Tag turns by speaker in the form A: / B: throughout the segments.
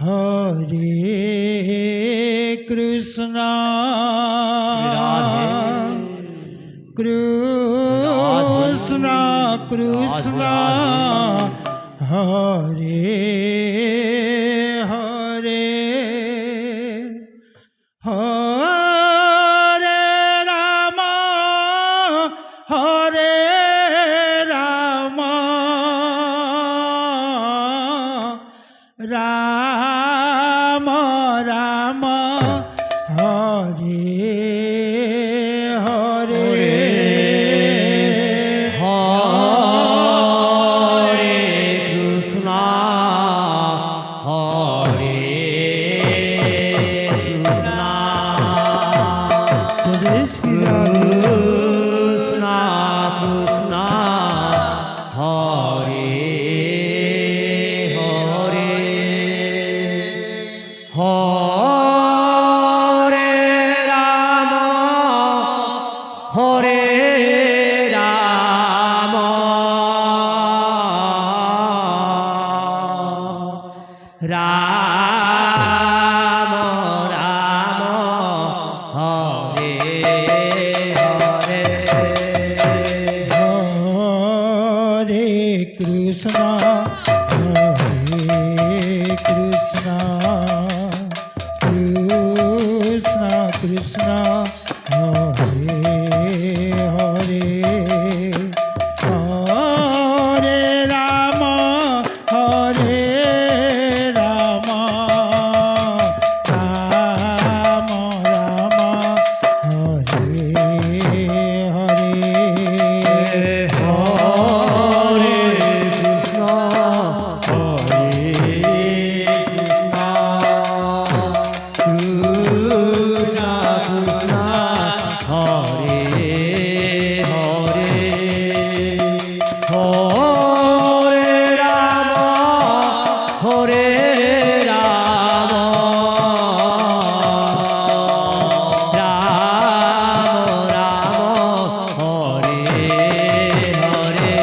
A: Hare Krishna Krishna Krishna Hare Hare Hare Ram Hare Ram Ram Ram Hare Hare
B: Hare Krishna Hare Krishna
A: Joy Shri Radhe
B: Krishna Krishna Hare Hare Hare Ram Hare Ram Ram Ram Hare Hare
A: Hare Krishna Krishna Krishna Krishna Hare Hare Hare Ram Hare Ram Ram Ram Hare Hare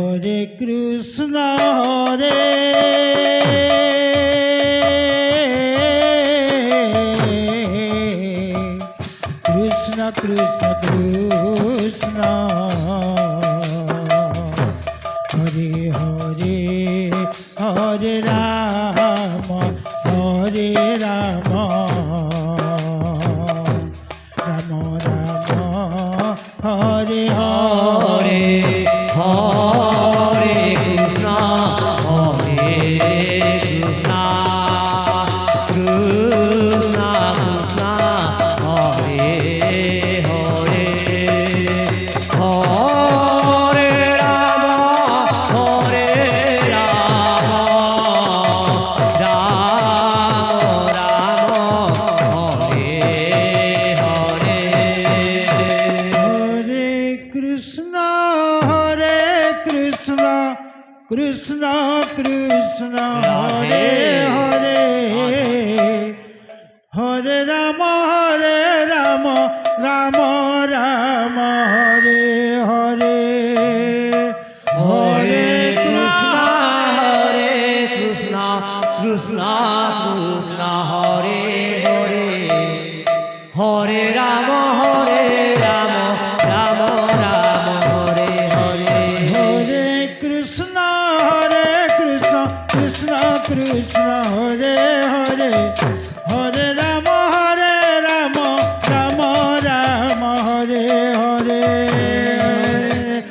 B: Hare Krishna Hare Krishna Krishna Hare Hare Hare Ram Hare Ram Ram Ram Hare Hare
A: Hare Krishna Hare Krishna Krishna Krishna Hare Hare Hare Ram Hare Ram Ram Ram Hare
B: Hare Hare Krishna Hare Krishna Krishna Krishna Hare Hare Hare Ram Hare Ram Ram Ram Hare Hare
A: Hare Krishna Krishna Krishna Hare Hare Hare Ram Ram Ram Hare Hare
B: Hare Krishna Krishna Krishna Hare Hare Hare Ram Ram Ram Hare Hare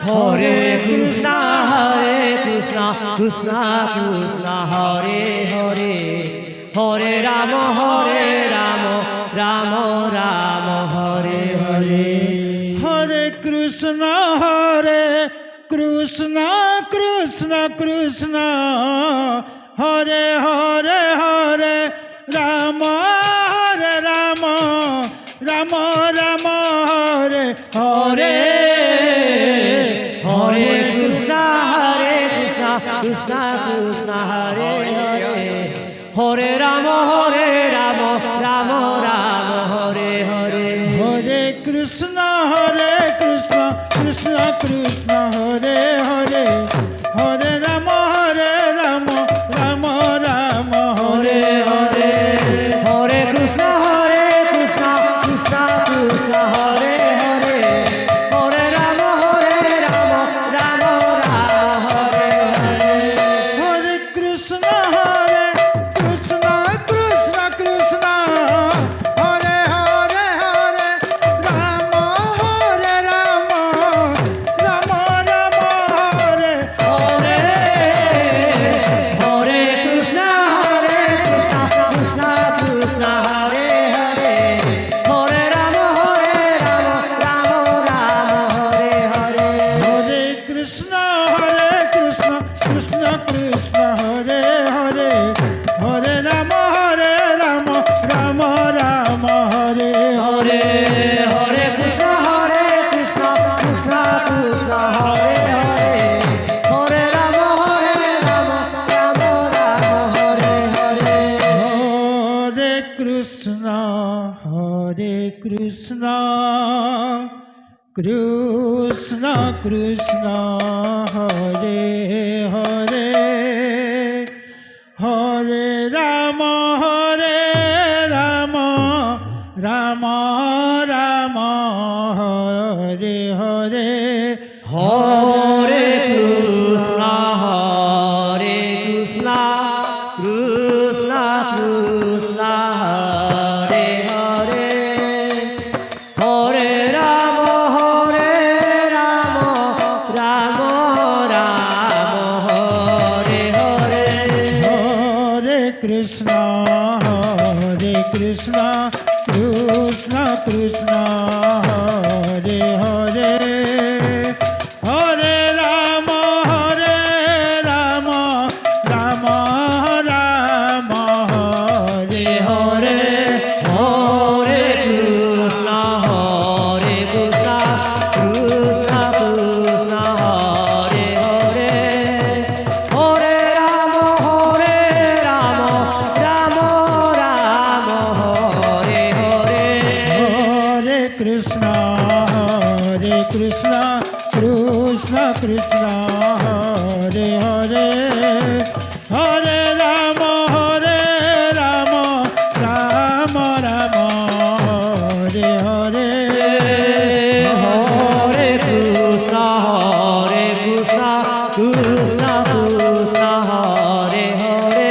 A: Hare Krishna Krishna Krishna Hare Hare Hare Ram Ram Ram Hare Hare
B: Hare Krishna Krishna Krishna Hare Hare Hare Ram Ram Ram Hare Hare
A: Hare Krishna Krishna Krishna Hare Hare Hare Ram Ram Ram Hare Hare
B: Hare Krishna Krishna Krishna Hare Hare Hare Ram Ram Ram Hare Hare
A: Hare Krishna Krishna Krishna Hare Hare Hare Ram Krishna Hare Hare Hare Ram Ram Ram Hare
B: Hare Hare Krishna Krishna Krishna Hare Hare Hare Ram Ram Ram Hare Hare
A: Hare Krishna Krishna Krishna Hare Hare Hare Ram Ram Ram Hare Hare
B: Hare Krishna Krishna Krishna Hare Hare Hare Ram Ram Ram Hare Hare
A: Hare Krishna Krishna Krishna Hare Hare Hare Ram Ram Ram Hare Hare
B: Hare Krishna Krishna Krishna Hare Hare Hare Ram Ram Ram Hare Hare
A: Hare Krishna Krishna Krishna Hare Hare Hare Ram Ram Ram Hare Hare
B: Hare Krishna Krishna Krishna Hare Hare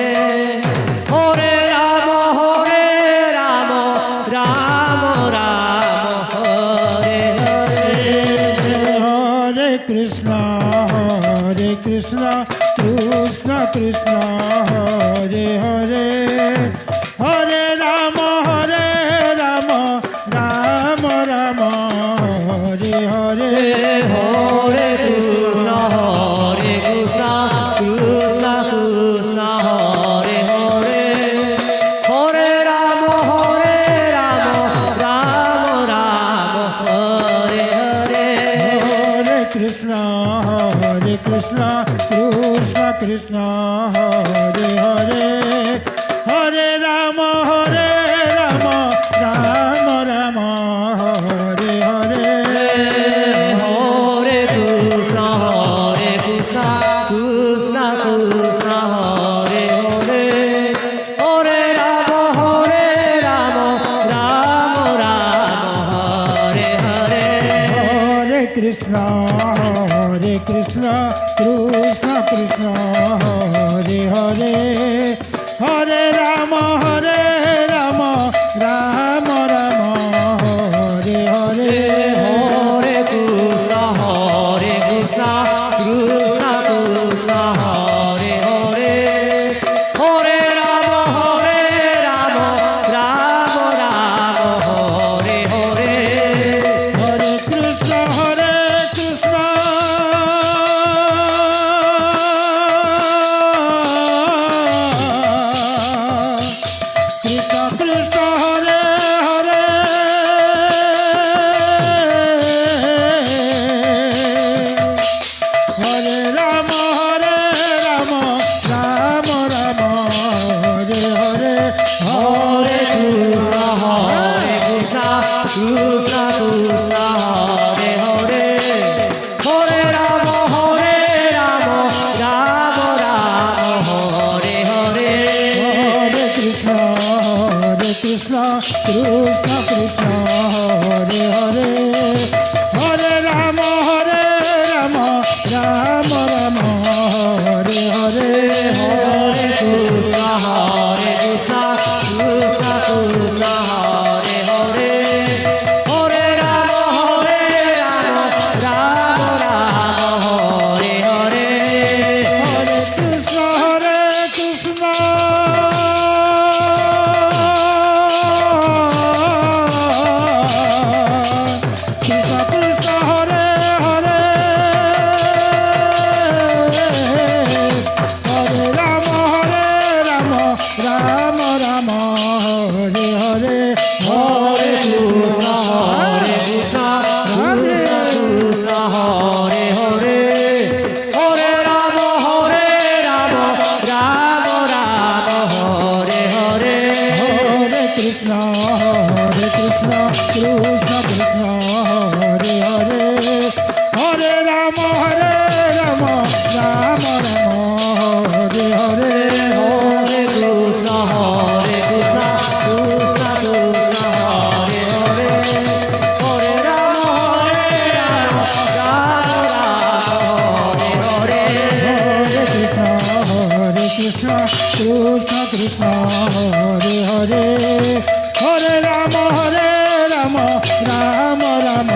B: Hare Ram Ram Ram Hare Hare
A: Hare Krishna Krishna Krishna Hare Hare Hare Ram Ram Ram Hare Hare
B: Hare Krishna Krishna Krishna Hare Hare Hare Ram Ram Ram Hare Hare
A: Hare Krishna Krishna Hare Hare Hare Ram Ram Ram Hare Hare
B: Hare Krishna Krishna Krishna Hare Hare Hare Ram Ram Ram Hare Hare
A: Hare Krishna Krishna Krishna Hare Hare Hare Ram Ram Ram Hare Hare
B: Hare Krishna Krishna Krishna Hare Hare Hare Ram Ram Ram Hare Hare
A: Hare Krishna Krishna Krishna Hare Hare Hare Ram Ram Ram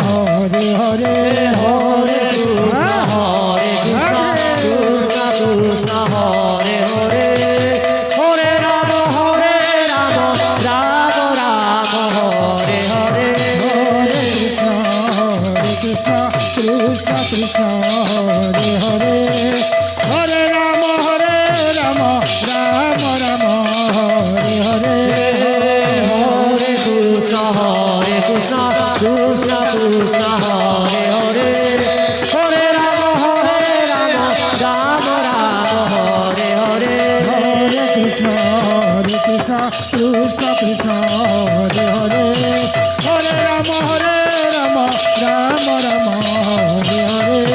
A: Hare Hare
B: Hare Krishna Hare Krishna Krishna Hare Hare Hare Ram Ram Ram Hare Hare
A: Hare Krishna Krishna Krishna Hare Hare Hare Ram Ram Ram Hare Hare
B: Hare Krishna Krishna Krishna Hare Hare Hare Ram Ram Ram Hare Hare
A: Hare Krishna Krishna Krishna Hare Hare Hare Ram Ram Ram Hare Hare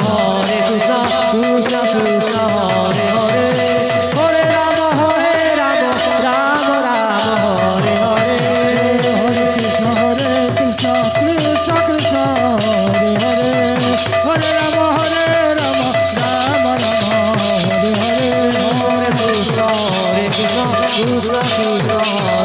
B: Hare Krishna Krishna Krishna Hare Hare Hare Ram Ram Ram Hare Hare
A: Hare Krishna Krishna Krishna Hare Hare Hare Ram Ram Ram Hare Hare
B: Hare Krishna Krishna Krishna